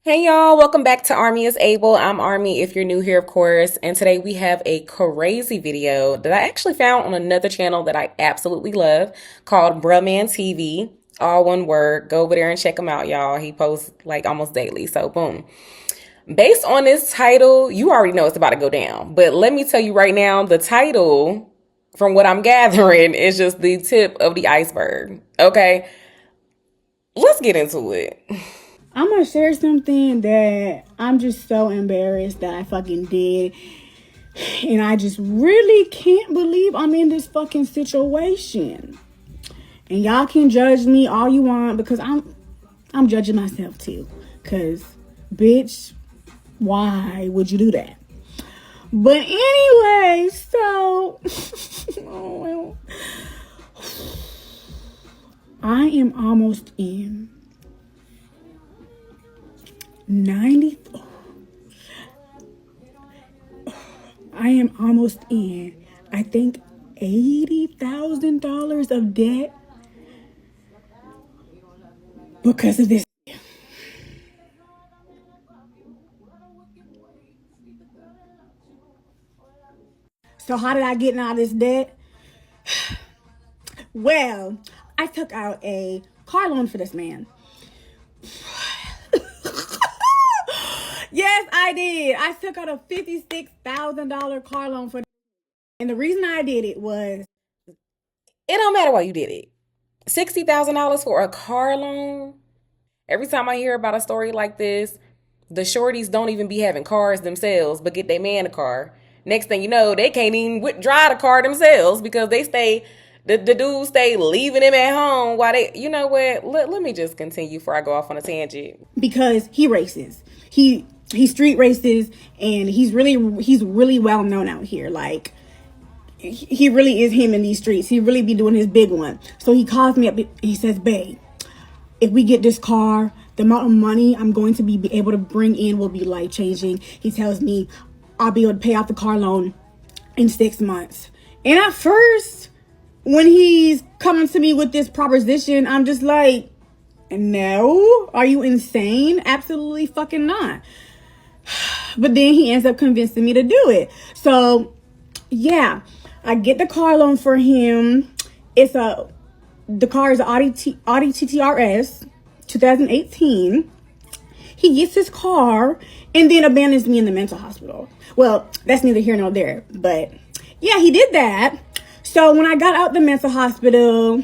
Hey y'all, welcome back to Army is Able. I'm Army if you're new here, of course. And today we have a crazy video that I actually found on another channel that I absolutely love called Bruh Man TV. All one word. Go over there and check him out, y'all. He posts like almost daily. So boom. Based on this title, you already know it's about to go down. But let me tell you right now, the title, from what I'm gathering, is just the tip of the iceberg. Okay? Let's get into it. I'm gonna share something that I'm just so embarrassed that I fucking did. And I just really can't believe I'm in this fucking situation. And y'all can judge me all you want because I'm judging myself too. Cause bitch, why would you do that? But anyway, so I am almost in 90. I am almost in, I think, $80,000 of debt because of this. So how did I get out of this debt? Well, I took out a car loan for this man. Yes, I did. I took out a $56,000 car loan for. And the reason I did it was, It don't matter why you did it. $60,000 for a car loan? Every time I hear about a story like this, the shorties don't even be having cars themselves, but get their man a car. Next thing you know, they can't even drive the car themselves because the dudes stay leaving him at home while they, you know what? Let me just continue before I go off on a tangent. because he races. He street races, and he's really well known out here. Like, he really is him in these streets. He really be doing his big one. So he calls me up. He says, "Babe, if we get this car, the amount of money I'm going to be able to bring in will be life changing." He tells me I'll be able to pay off the car loan in 6 months. And at first, when he's coming to me with this proposition, I'm just like, no, are you insane? Absolutely fucking not. But then he ends up convincing me to do it. So yeah, I get the car loan for him. The car is an Audi TTRS 2018. He gets his car and then abandons me in the mental hospital. Well, that's neither here nor there, but yeah, he did that. So when I got out the mental hospital,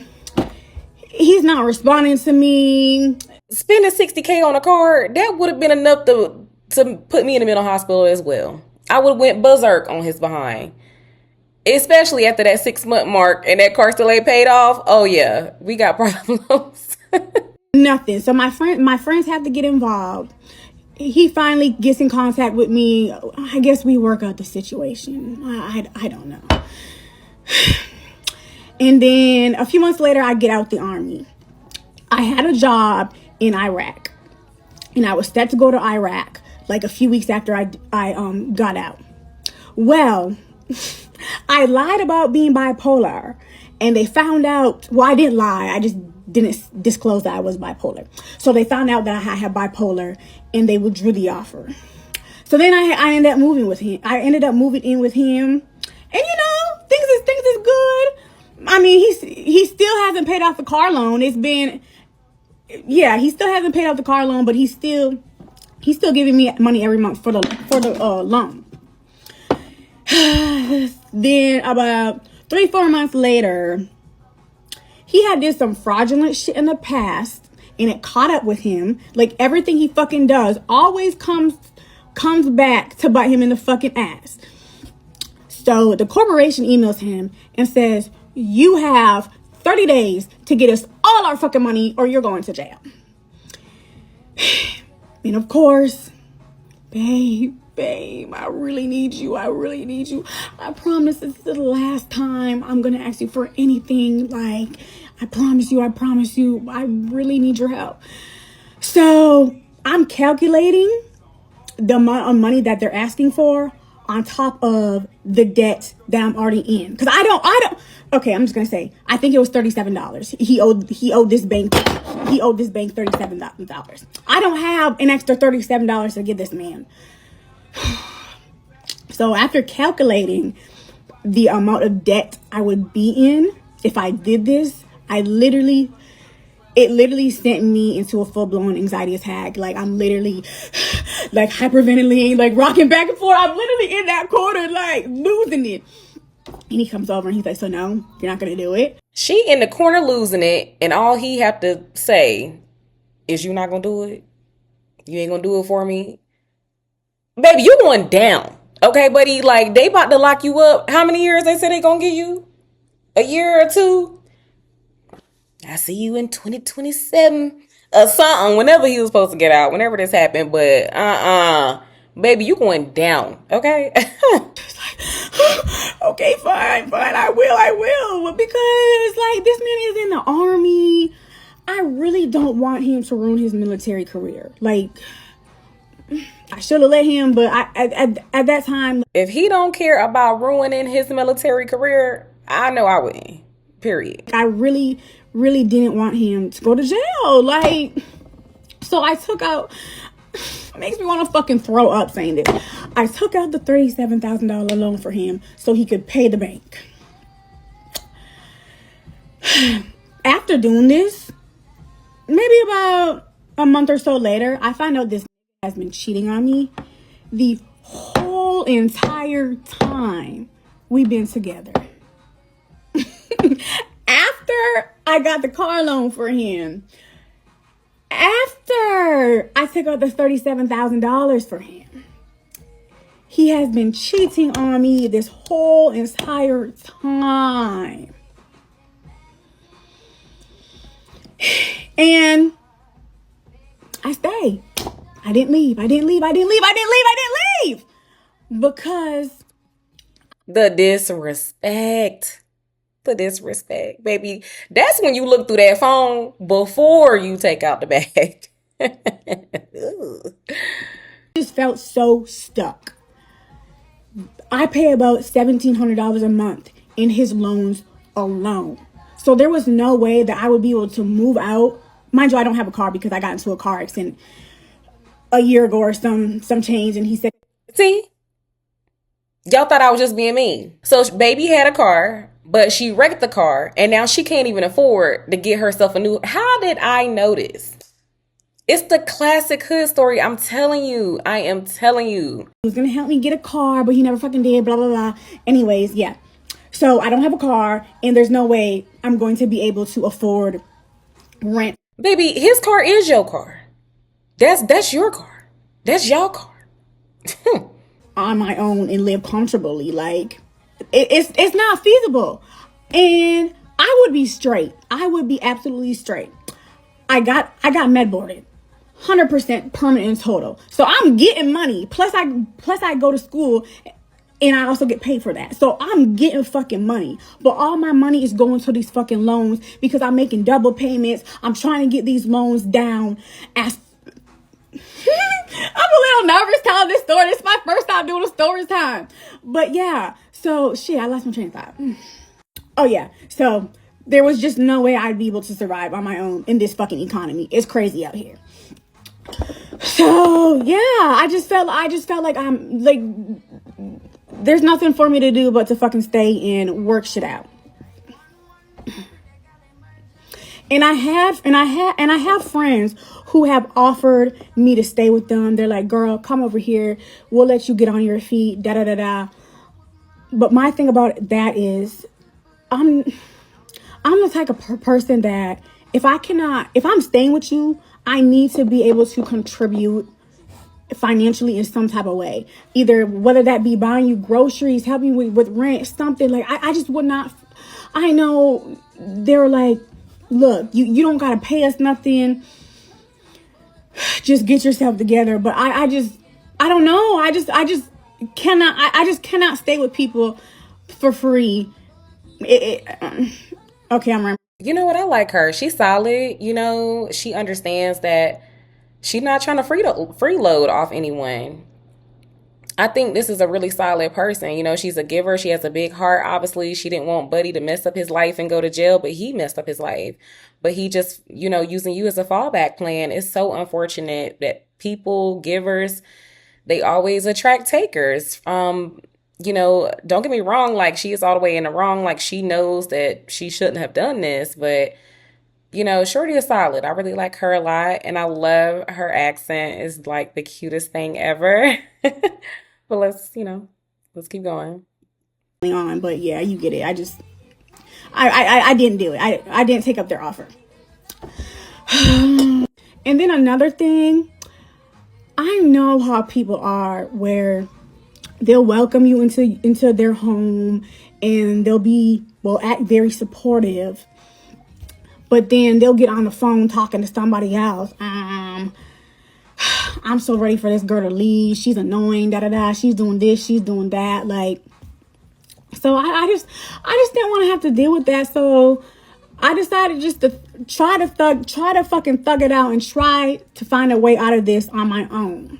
he's not responding to me. Spending 60K on a car, that would have been enough to put me in the mental hospital as well. I would have went berserk on his behind. Especially after that 6 month mark and that car still ain't paid off. Oh yeah, we got problems. Nothing. So my friends have to get involved. He finally gets in contact with me. I guess we work out the situation. I don't know. And then a few months later, I get out the army. I had a job in Iraq, and I was set to go to Iraq like a few weeks after I got out. Well, I lied about being bipolar, and they found out. Well, I didn't lie. I just didn't disclose that I was bipolar. So they found out that I had bipolar, and they withdrew the offer. So then I ended up moving with him. I ended up moving in with him, and things is good. I mean, he still hasn't paid off the car loan. He still hasn't paid off the car loan, but he's still giving me money every month for the loan. Then about 3-4 months later, he had did some fraudulent shit in the past, and it caught up with him. Like, everything he fucking does always comes back to bite him in the fucking ass. So the corporation emails him and says, "You have 30 days to get us all our fucking money or you're going to jail." And of course, babe, I really need you. I promise this is the last time I'm going to ask you for anything. Like, I promise you, I really need your help. So I'm calculating the amount of money that they're asking for on top of the debt that I'm already in. Because okay, I'm just going to say, I think it was $37. He owed this bank he owed this bank $37,000. I don't have an extra $37 to give this man. So after calculating the amount of debt I would be in if I did this, it literally sent me into a full-blown anxiety attack. Like, I'm literally like hyperventilating, like rocking back and forth. I'm literally in that corner, like losing it. And he comes over and he's like, so no, you're not gonna do it? She in the corner losing it, and all he have to say is, you not gonna do it? You ain't gonna do it for me? Baby, you going down. Okay, buddy? Like, they about to lock you up. How many years they say they gonna give you? A year or two? I see you in 2027 or something, whenever he was supposed to get out, whenever this happened. But baby, you going down, okay? Okay, fine, I will. Because like, this man is in the army. I really don't want him to ruin his military career. Like, I should have let him, but at that time, if he don't care about ruining his military career, I know I wouldn't. Period. I really didn't want him to go to jail. Like, so I took out, makes me want to fucking throw up saying this. I took out the $37,000 loan for him so he could pay the bank. After doing this, maybe about a month or so later, I find out this has been cheating on me the whole entire time we've been together. After I got the car loan for him, after I took out the $37,000 for him, he has been cheating on me this whole entire time. And I stayed. I didn't leave. Because The disrespect. The disrespect, baby. That's when you look through that phone before you take out the bag. I just felt so stuck. I pay about $1,700 a month in his loans alone. So there was no way that I would be able to move out. Mind you, I don't have a car because I got into a car accident a year ago or some change. And he said, see, y'all thought I was just being mean. So baby had a car, but she wrecked the car, and now she can't even afford to get herself a new. How did I notice? It's the classic hood story. I'm telling you. I am telling you. He was going to help me get a car, but he never fucking did, blah, blah, blah. Anyways, yeah. So I don't have a car, and there's no way I'm going to be able to afford rent. Baby, his car is your car. That's your car. That's y'all car. On my own and live comfortably. Like, it's not feasible. And I would be straight. I would be absolutely straight. I got med boarded. 100% permanent and total. So I'm getting money. Plus I go to school and I also get paid for that. So I'm getting fucking money. But all my money is going to these fucking loans because I'm making double payments. I'm trying to get these loans down as I'm a little nervous telling this story. This is my first time doing a story time. But yeah, so shit, I lost my train of thought. Oh yeah, so there was just no way I'd be able to survive on my own in this fucking economy. It's crazy out here. So yeah, I just felt like I'm like, there's nothing for me to do but to fucking stay and work shit out. And I have friends who have offered me to stay with them. They're like, girl, come over here. We'll let you get on your feet. Da da da da. But my thing about that is, I'm the type of person that if I'm staying with you, I need to be able to contribute financially in some type of way. Either whether that be buying you groceries, helping you with rent, something. Like, I just would not. I know they're like, look, you don't gotta pay us nothing. Just get yourself together. But I don't know. I just cannot stay with people for free. Okay, I'm right. You know what? I like her. She's solid. You know, she understands that she's not trying to freeload off anyone. I think this is a really solid person. You know, she's a giver. She has a big heart. Obviously, she didn't want Buddy to mess up his life and go to jail, but he messed up his life. But he just, you know, using you as a fallback plan. It's so unfortunate that people, givers, they always attract takers. You know, don't get me wrong, like she is all the way in the wrong. Like she knows that she shouldn't have done this, but you know, Shorty is solid. I really like her a lot, and I love her accent. It's like the cutest thing ever. But let's keep going. On, but yeah, you get it. I didn't do it. I didn't take up their offer. And then another thing, I know how people are where they'll welcome you into their home and will act very supportive, but then they'll get on the phone talking to somebody else. I'm so ready for this girl to leave. She's annoying, da da da. She's doing this, she's doing that. Like, so I just didn't want to have to deal with that. So I decided just to try to fucking thug it out and try to find a way out of this on my own.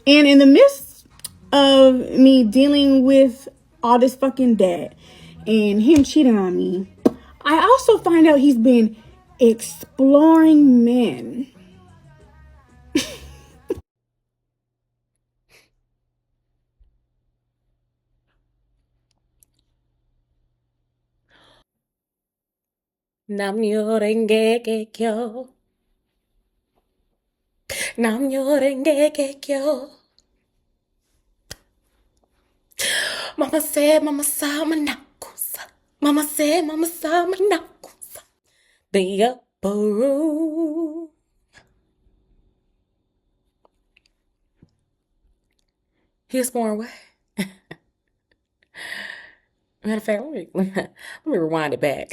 And in the midst of me dealing with all this fucking debt and him cheating on me, I also find out he's been exploring men. 남녀 랭게게겨 남녀 랭게게겨 Mama said mama saw manakusa Mama said mama saw manakusa The upper room. He was born what? Matter of fact, let me rewind it back.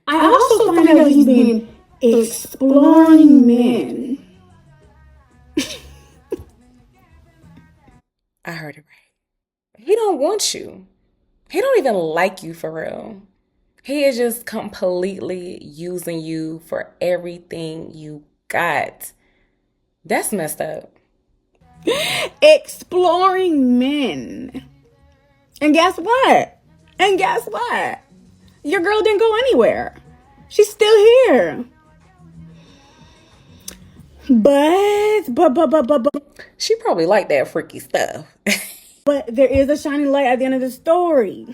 I also find out he's been exploring men. I heard it right. He don't want you. He don't even like you for real. He is just completely using you for everything you got. That's messed up. Exploring men. And guess what? Your girl didn't go anywhere. She's still here. But She probably liked that freaky stuff. but there is a shining light at the end of the story.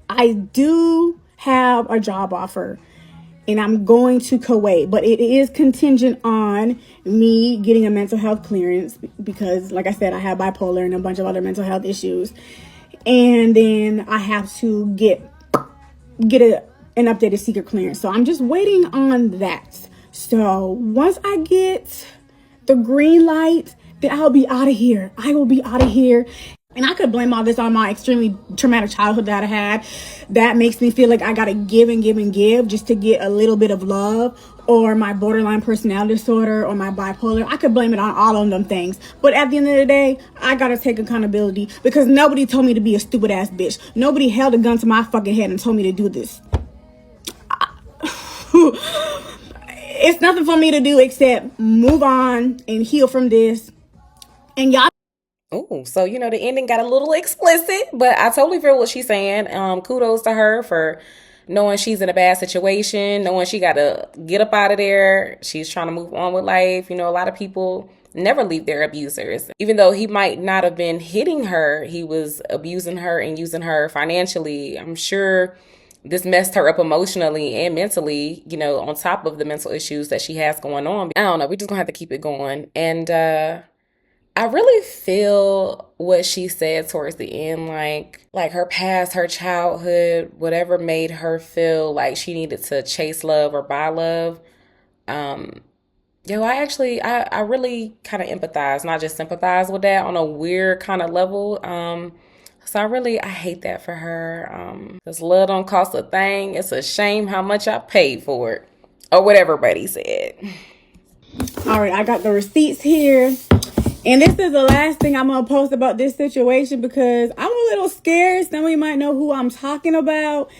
I do have a job offer and I'm going to Kuwait, but it is contingent on me getting a mental health clearance because, like I said, I have bipolar and a bunch of other mental health issues. And then I have to get an updated secret clearance. So I'm just waiting on that. So once I get the green light, then I'll be out of here. I will be out of here. And I could blame all this on my extremely traumatic childhood that I had. That makes me feel like I gotta give and give and give just to get a little bit of love, or my borderline personality disorder, or my bipolar. I could blame it on all of them things. But at the end of the day, I gotta take accountability because nobody told me to be a stupid ass bitch. Nobody held a gun to my fucking head and told me to do this. It's nothing for me to do except move on and heal from this. And y'all. Oh, so the ending got a little explicit, but I totally feel what she's saying. Kudos to her for knowing she's in a bad situation, knowing she got to get up out of there. She's trying to move on with life. A lot of people never leave their abusers. Even though he might not have been hitting her, he was abusing her and using her financially. I'm sure this messed her up emotionally and mentally, on top of the mental issues that she has going on. I don't know. We're just going to have to keep it going. And I really feel what she said towards the end, like her past, her childhood, whatever made her feel like she needed to chase love or buy love. I really kind of empathize, not just sympathize with that on a weird kind of level. So I hate that for her. Because love don't cost a thing. It's a shame how much I paid for it, or whatever Buddy said. All right, I got the receipts here. And this is the last thing I'm going to post about this situation because I'm a little scared. Some of you might know who I'm talking about.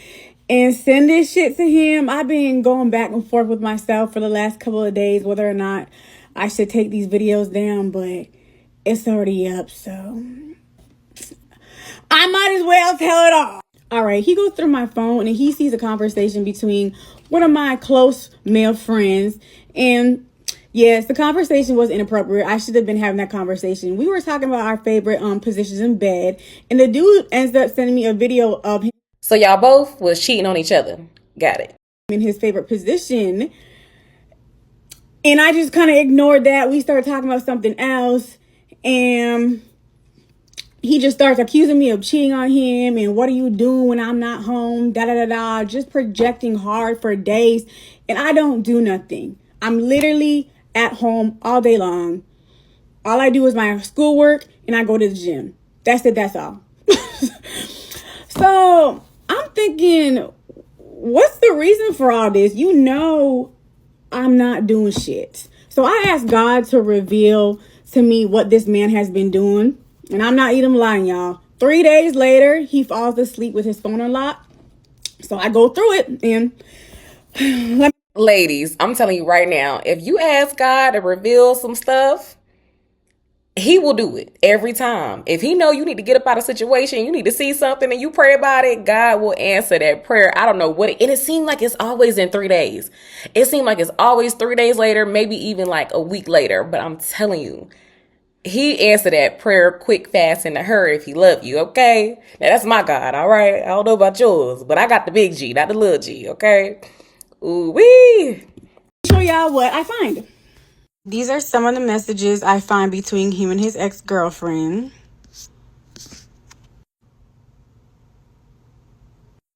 And send this shit to him. I've been going back and forth with myself for the last couple of days whether or not I should take these videos down. But it's already up, so I might as well tell it all. All right, he goes through my phone and he sees a conversation between one of my close male friends. And yes, the conversation was inappropriate. I should have been having that conversation. We were talking about our favorite positions in bed. And the dude ends up sending me a video of him So y'all both was cheating on each other. Got it. in his favorite position. And I just kind of ignored that. We started talking about something else. And he just starts accusing me of cheating on him and what are you doing when I'm not home, da da da da, just projecting hard for days. And I don't do nothing. I'm literally at home all day long. All I do is my schoolwork and I go to the gym. That's it, that's all. So I'm thinking, what's the reason for all this? You know, I'm not doing shit. So I asked God to reveal to me what this man has been doing. And I'm not even lying, y'all. 3 days later, he falls asleep with his phone unlocked. So I go through it and Ladies, I'm telling you right now, if you ask God to reveal some stuff, he will do it every time. If he know you need to get up out of a situation, you need to see something and you pray about it, God will answer that prayer. I don't know what and it seemed like it's always in 3 days. It seemed like it's always 3 days later, maybe even like a week later. But I'm telling you, he answered that prayer quick, fast, and a hurry if he loved you, okay? Now that's my God, all right? I don't know about yours, but I got the big G, not the little G, okay? Ooh wee. show y'all what I find. These are some of the messages I find between him and his ex-girlfriend.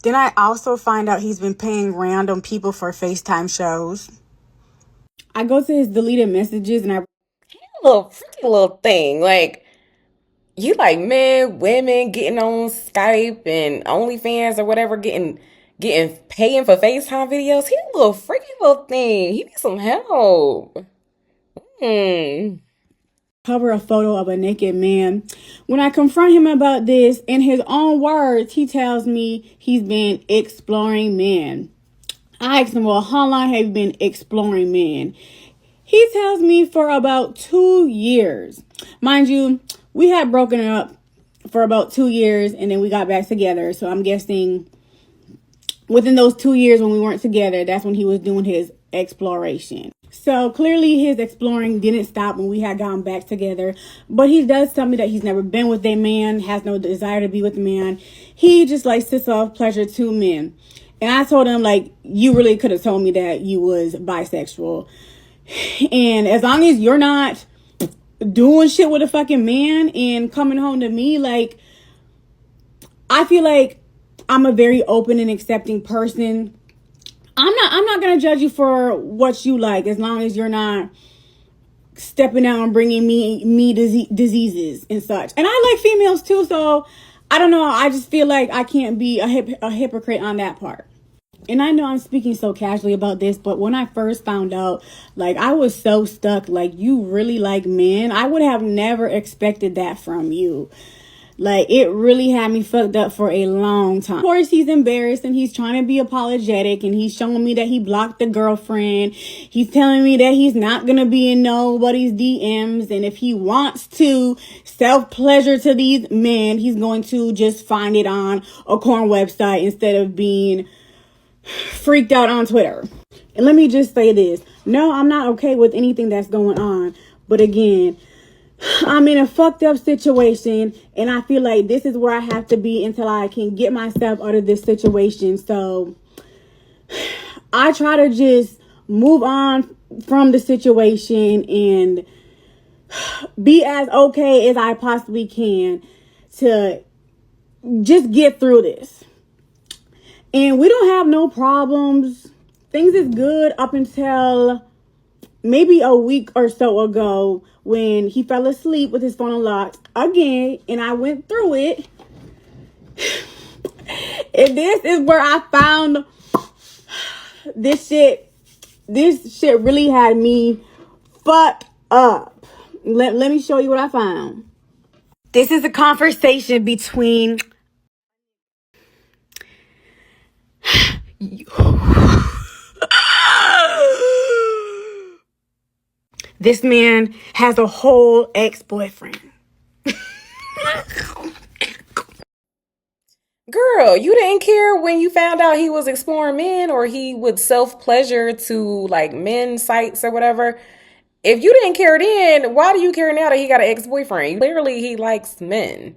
Then I also find out he's been paying random people for FaceTime shows. I go to his deleted messages and I Little freaky little thing. Like, you like men, women getting on Skype and OnlyFans or whatever, getting paying for FaceTime videos. He a little freaky little thing. He needs some help. cover a photo of a naked man. When I confront him about this, in his own words, he tells me he's been exploring men. I asked him, well, how long have you been exploring men? He tells me for about 2 years. Mind you, we had broken up for about 2 years and then we got back together. So I'm guessing within those 2 years when we weren't together, that's when he was doing his exploration. So clearly his exploring didn't stop when we had gotten back together. But he does tell me that he's never been with a man, has no desire to be with a man. He just likes to self-pleasure to men. And I told him, like, you really could have told me that you was bisexual. And as long as you're not doing shit with a fucking man and coming home to me, like, I feel like I'm a very open and accepting person. I'm not gonna judge you for what you like as long as you're not stepping out and bringing me diseases and such. And I like females too, so I don't know. I just feel like I can't be a hypocrite on that part. And I know I'm speaking so casually about this, but when I first found out, like, I was so stuck. Like, you really like men? I would have never expected that from you. Like, it really had me fucked up for a long time. Of course, he's embarrassed and he's trying to be apologetic and he's showing me that he blocked the girlfriend. He's telling me that he's not going to be in nobody's DMs. And if he wants to self-pleasure to these men, he's going to just find it on a corn website instead of being freaked out on Twitter. And let me just say this. No, I'm not okay with anything that's going on. But again, I'm in a fucked up situation and I feel like this is where I have to be until I can get myself out of this situation. So I try to just move on from the situation and be as okay as I possibly can to just get through this. And we don't have no problems. Things is good up until maybe a week or so ago when he fell asleep with his phone unlocked again. And I went through it. And this is where I found this shit. This shit really had me fucked up. Let me show you what I found. This is a conversation between This man has a whole ex-boyfriend. Girl, you didn't care when you found out he was exploring men or he would self pleasure to like men sites or whatever. If you didn't care then, why do you care now that he got an ex boyfriend? Clearly, he likes men.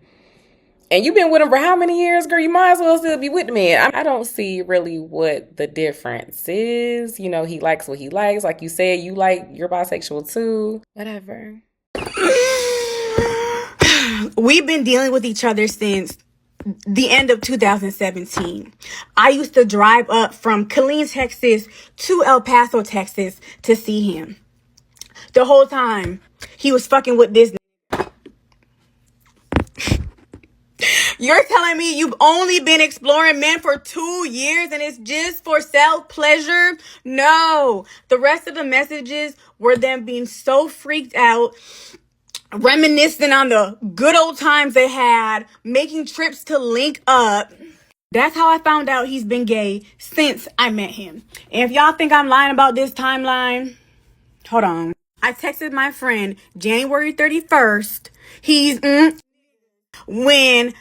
And you've been with him for how many years, girl? You might as well still be with the man. I don't see really what the difference is. You know, he likes what he likes. Like you said, you like, you're bisexual too. Whatever. We've been dealing with each other since the end of 2017. I used to drive up from Killeen, Texas to El Paso, Texas to see him. The whole time he was fucking with this. You're telling me you've only been exploring men for 2 years and it's just for self-pleasure? No. The rest of the messages were them being so freaked out, reminiscing on the good old times they had, making trips to link up. That's how I found out he's been gay since I met him. And if y'all think I'm lying about this timeline, hold on. I texted my friend January 31st. When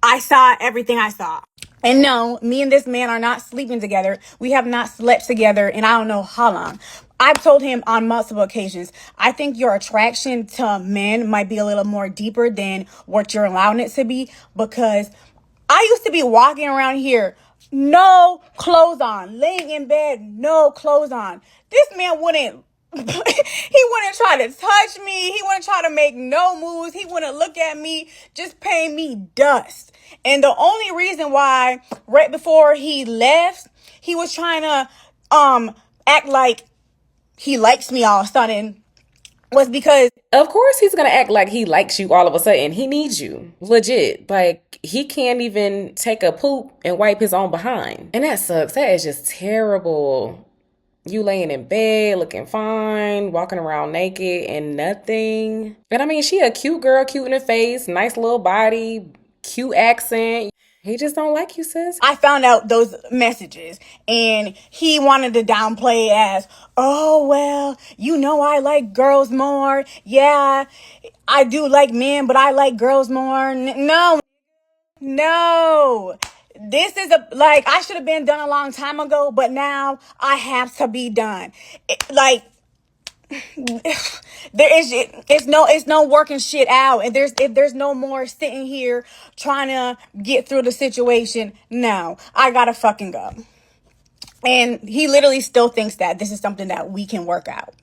I saw everything I saw. And no, me and this man are not sleeping together. We have not slept together in I don't know how long. I've told him on multiple occasions, I think your attraction to men might be a little more deeper than what you're allowing it to be, because I used to be walking around here, no clothes on, laying in bed, no clothes on. This man wouldn't he wouldn't try to touch me. He wouldn't try to make no moves. He wouldn't look at me, just paying me dust. And the only reason why right before he left, he was trying to act like he likes me all of a sudden was because Of course, he's gonna act like he likes you all of a sudden. He needs you. Legit. Like, he can't even take a poop and wipe his own behind. And that sucks. That is just terrible. You laying in bed, looking fine, walking around naked and nothing. And I mean, she a cute girl, cute in the face, nice little body, cute accent. He just don't like you, sis. I found out those messages and he wanted to downplay as, oh, well, you know, I like girls more. Yeah, I do like men, but I like girls more. No. This is I should have been done a long time ago, but now I have to be done. It's no working shit out. And there's no more sitting here trying to get through the situation. No, I gotta fucking go. And he literally still thinks that this is something that we can work out.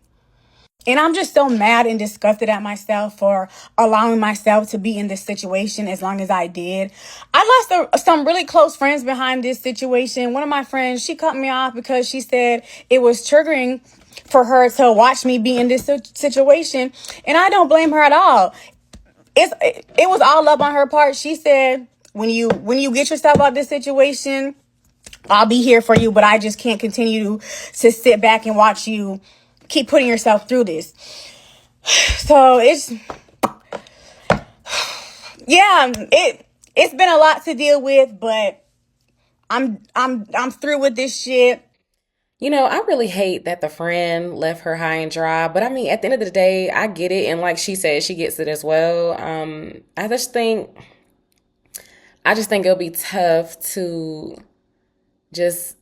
And I'm just so mad and disgusted at myself for allowing myself to be in this situation as long as I did. I lost some really close friends behind this situation. One of my friends, she cut me off because she said it was triggering for her to watch me be in this situation. And I don't blame her at all. It was all up on her part. She said, when you get yourself out of this situation, I'll be here for you, but I just can't continue to sit back and watch you keep putting yourself through this. So it's been a lot to deal with, but I'm through with this shit. You know, I really hate that the friend left her high and dry, but I mean, at the end of the day, I get it. And like she said, she gets it as well. I just think it'll be tough to just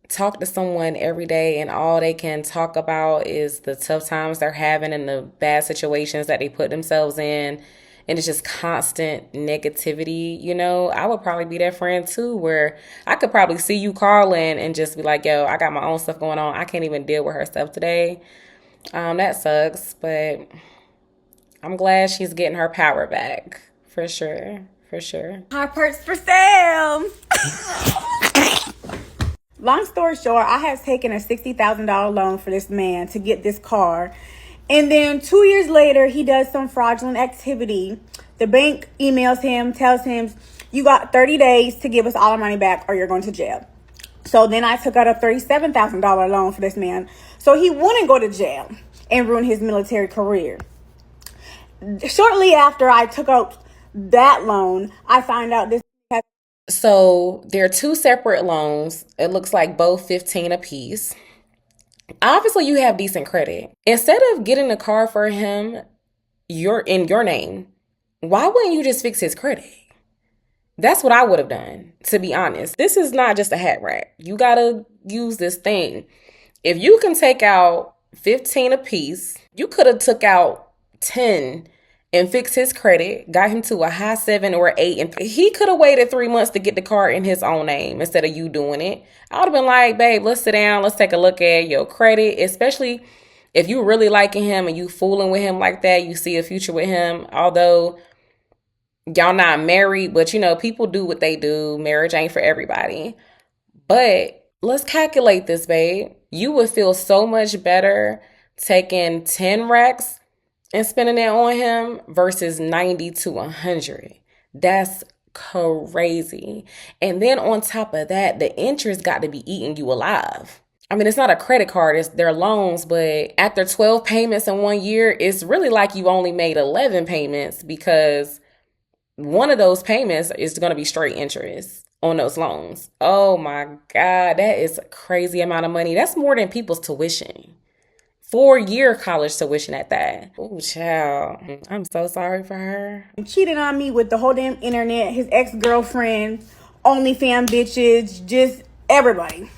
talk to someone every day and all they can talk about is the tough times they're having and the bad situations that they put themselves in. And it's just constant negativity, you know. I would probably be that friend too, where I could probably see you calling and just be like, yo, I got my own stuff going on. I can't even deal with her stuff today. That sucks, but I'm glad she's getting her power back. For sure. For sure. Our purse for sale. Long story short, I had taken a $60,000 loan for this man to get this car. And then 2 years later, he does some fraudulent activity. The bank emails him, tells him, you got 30 days to give us all our money back or you're going to jail. So then I took out a $37,000 loan for this man so he wouldn't go to jail and ruin his military career. Shortly after I took out that loan, I found out this. So there are two separate loans. It looks like both 15 apiece. Obviously, you have decent credit. Instead of getting a car for him, you're in your name. Why wouldn't you just fix his credit? That's what I would have done, to be honest. This is not just a hat rack. You gotta use this thing. If you can take out 15 apiece, you could have took out 10 and fixed his credit, got him to a high 7 or 8, and he could have waited 3 months to get the car in his own name instead of you doing it. I would have been like, babe, let's sit down, let's take a look at your credit, especially if you really liking him and you fooling with him like that, you see a future with him. Although y'all not married, but people do what they do. Marriage ain't for everybody. But let's calculate this, babe. You would feel so much better taking 10 racks and spending it on him versus 90 to 100. That's crazy. And then on top of that, the interest got to be eating you alive. I mean, it's not a credit card, it's their loans, but after 12 payments in 1 year, it's really like you only made 11 payments because one of those payments is going to be straight interest on those loans. Oh my God, that is a crazy amount of money. That's more than people's tuition. 4-year college tuition at that. Oh, child. I'm so sorry for her. He cheated on me with the whole damn internet, his ex-girlfriend, OnlyFans bitches, just everybody.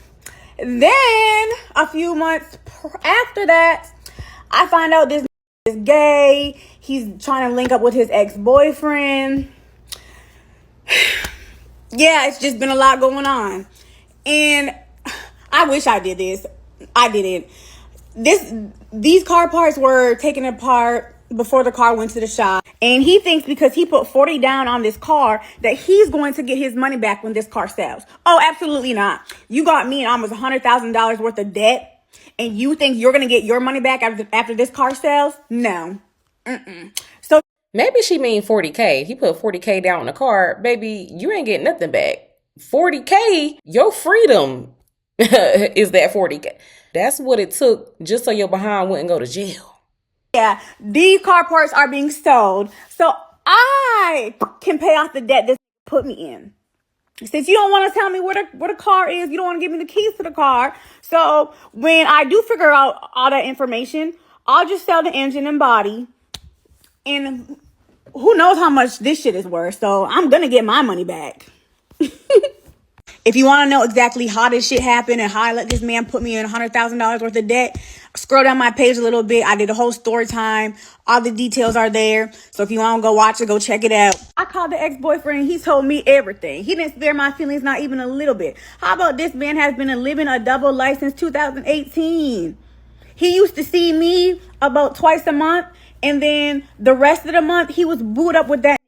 Then, a few months after that, I find out this is gay. He's trying to link up with his ex-boyfriend. Yeah, it's just been a lot going on. And I wish I did this. I didn't. These car parts were taken apart before the car went to the shop. And he thinks because he put 40 down on this car that he's going to get his money back when this car sells. Oh, absolutely not. You got me in almost $100,000 worth of debt. And you think you're going to get your money back after this car sells? No. So Maybe she mean 40K. He put 40K down on the car. Baby, you ain't getting nothing back. 40K, your freedom is that 40K. That's what it took just so your behind wouldn't go to jail. yeah, these car parts are being sold so I can pay off the debt this put me in. Since you don't want to tell me what a car is, you don't want to give me the keys to the car. So when I do figure out all that information, I'll just sell the engine and body. And who knows how much this shit is worth. So I'm going to get my money back. If you want to know exactly how this shit happened and how I let this man put me in $100,000 worth of debt, scroll down my page a little bit. I did a whole story time. All the details are there. So if you want to go watch it, go check it out. I called the ex-boyfriend and he told me everything. He didn't spare my feelings, not even a little bit. How about this man has been living a double life since 2018? He used to see me about twice a month. And then the rest of the month, he was booed up with that.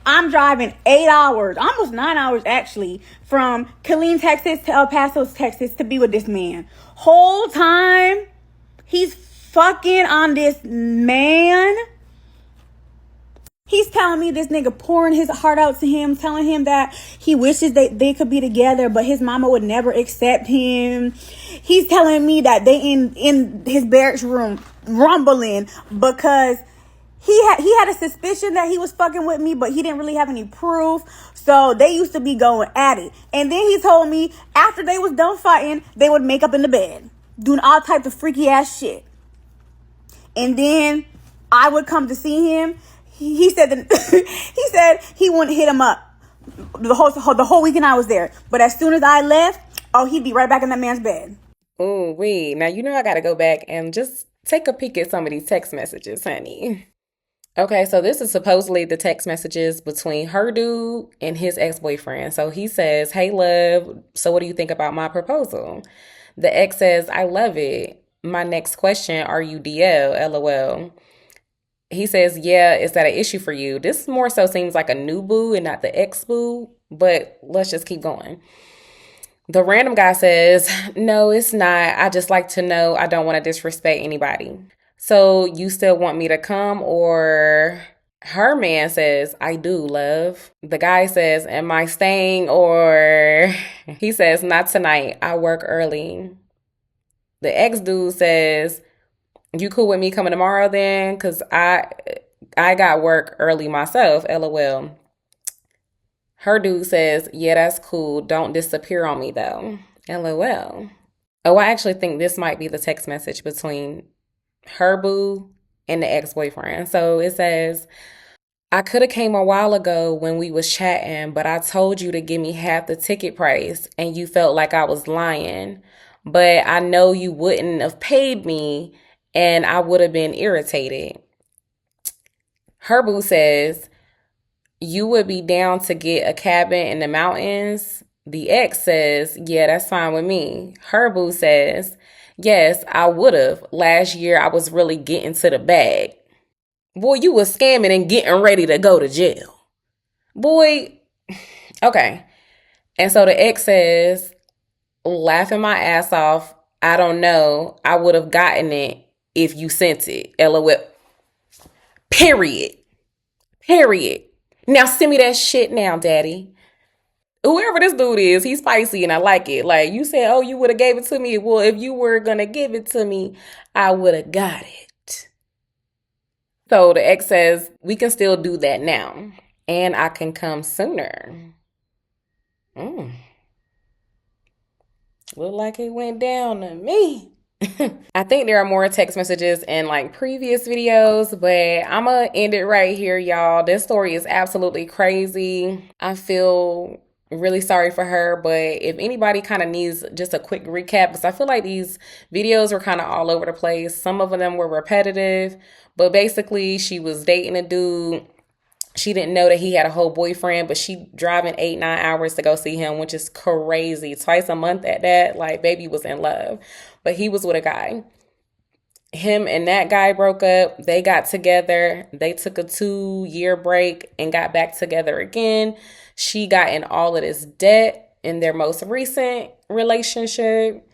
I'm driving 8 hours, almost 9 hours actually, from Killeen, Texas to El Paso, Texas to be with this man. Whole time, he's fucking on this man. He's telling me this nigga pouring his heart out to him, telling him that he wishes they could be together, but his mama would never accept him. He's telling me that they in his barracks room rumbling because he had a suspicion that he was fucking with me, but he didn't really have any proof. So they used to be going at it. And then he told me after they was done fighting, they would make up in the bed, doing all types of freaky ass shit. And then I would come to see him. He said he said he wouldn't hit him up the whole weekend I was there. But as soon as I left, oh, he'd be right back in that man's bed. Oh, wait. Now, I got to go back and just take a peek at some of these text messages, honey. Okay, so this is supposedly the text messages between her dude and his ex-boyfriend. So he says, hey, love, so what do you think about my proposal? The ex says, I love it. My next question, are you DL? LOL. He says, yeah, is that an issue for you? This more so seems like a new boo and not the ex-boo, but let's just keep going. The random guy says, no, it's not. I just like to know I don't want to disrespect anybody. So you still want me to come? Or her man says, I do, love. The guy says, am I staying? Or he says, not tonight. I work early. The ex-dude says, you cool with me coming tomorrow then? Because I got work early myself, LOL. Her dude says, yeah, that's cool. Don't disappear on me though, LOL. Oh, I actually think this might be the text message between her boo and the ex-boyfriend. So it says, I could have came a while ago when we was chatting, but I told you to give me half the ticket price and you felt like I was lying. But I know you wouldn't have paid me and I would have been irritated. Her boo says, you would be down to get a cabin in the mountains. The ex says, yeah, that's fine with me. Her boo says, yes, I would have. Last year I was really getting to the bag. Boy, you was scamming and getting ready to go to jail. Boy, okay. And so the ex says, laughing my ass off, I don't know. I would have gotten it if you sent it. LOL. Period. Period. Now send me that shit now, daddy. Whoever this dude is, he's spicy and I like it. Like you said, oh, you would have gave it to me. Well, if you were gonna give it to me, I would have got it. So the ex says, we can still do that now. And I can come sooner. Mm, look like it went down to me. I think there are more text messages in like previous videos, but I'm gonna end it right here, y'all. This story is absolutely crazy. I feel really sorry for her, but if anybody kind of needs just a quick recap, because I feel like these videos were kind of all over the place. Some of them were repetitive, but basically she was dating a dude. She didn't know that he had a whole boyfriend, but she driving 8, 9 hours to go see him, which is crazy. Twice a month at that. Like, baby was in love. But he was with a guy. Him and that guy broke up. They got together. They took a 2 year break and got back together again. She got in all of this debt in their most recent relationship.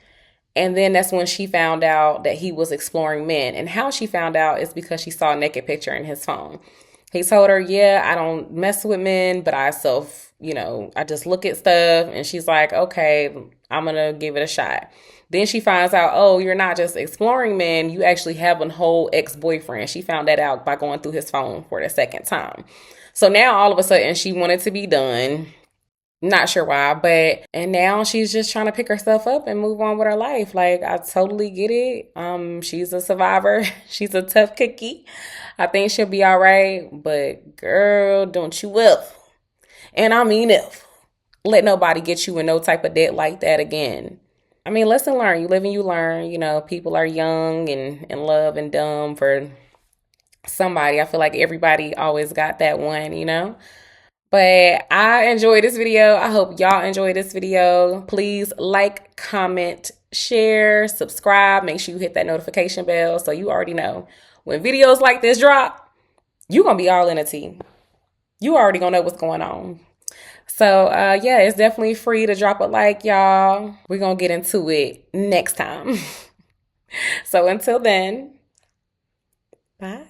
And then that's when she found out that he was exploring men. And how she found out is because she saw a naked picture in his phone. He told her, yeah, I don't mess with men, but I just look at stuff. And she's like, okay, I'm going to give it a shot. Then she finds out, oh, you're not just exploring men. You actually have a whole ex-boyfriend. She found that out by going through his phone for the second time. So now all of a sudden she wanted to be done. Not sure why, but and now she's just trying to pick herself up and move on with her life. Like I totally get it. She's a survivor. She's a tough cookie. I think she'll be all right. But girl, don't you if, and I mean if, let nobody get you in no type of debt like that again. I mean, lesson learned. You live and you learn. People are young and in love and dumb for somebody. I feel like everybody always got that one. But I enjoyed this video. I hope y'all enjoyed this video. Please like, comment, share, subscribe. Make sure you hit that notification bell so you already know when videos like this drop, you're going to be all in a tea. You already going to know what's going on. So, yeah, it's definitely free to drop a like, y'all. We're going to get into it next time. So until then, bye.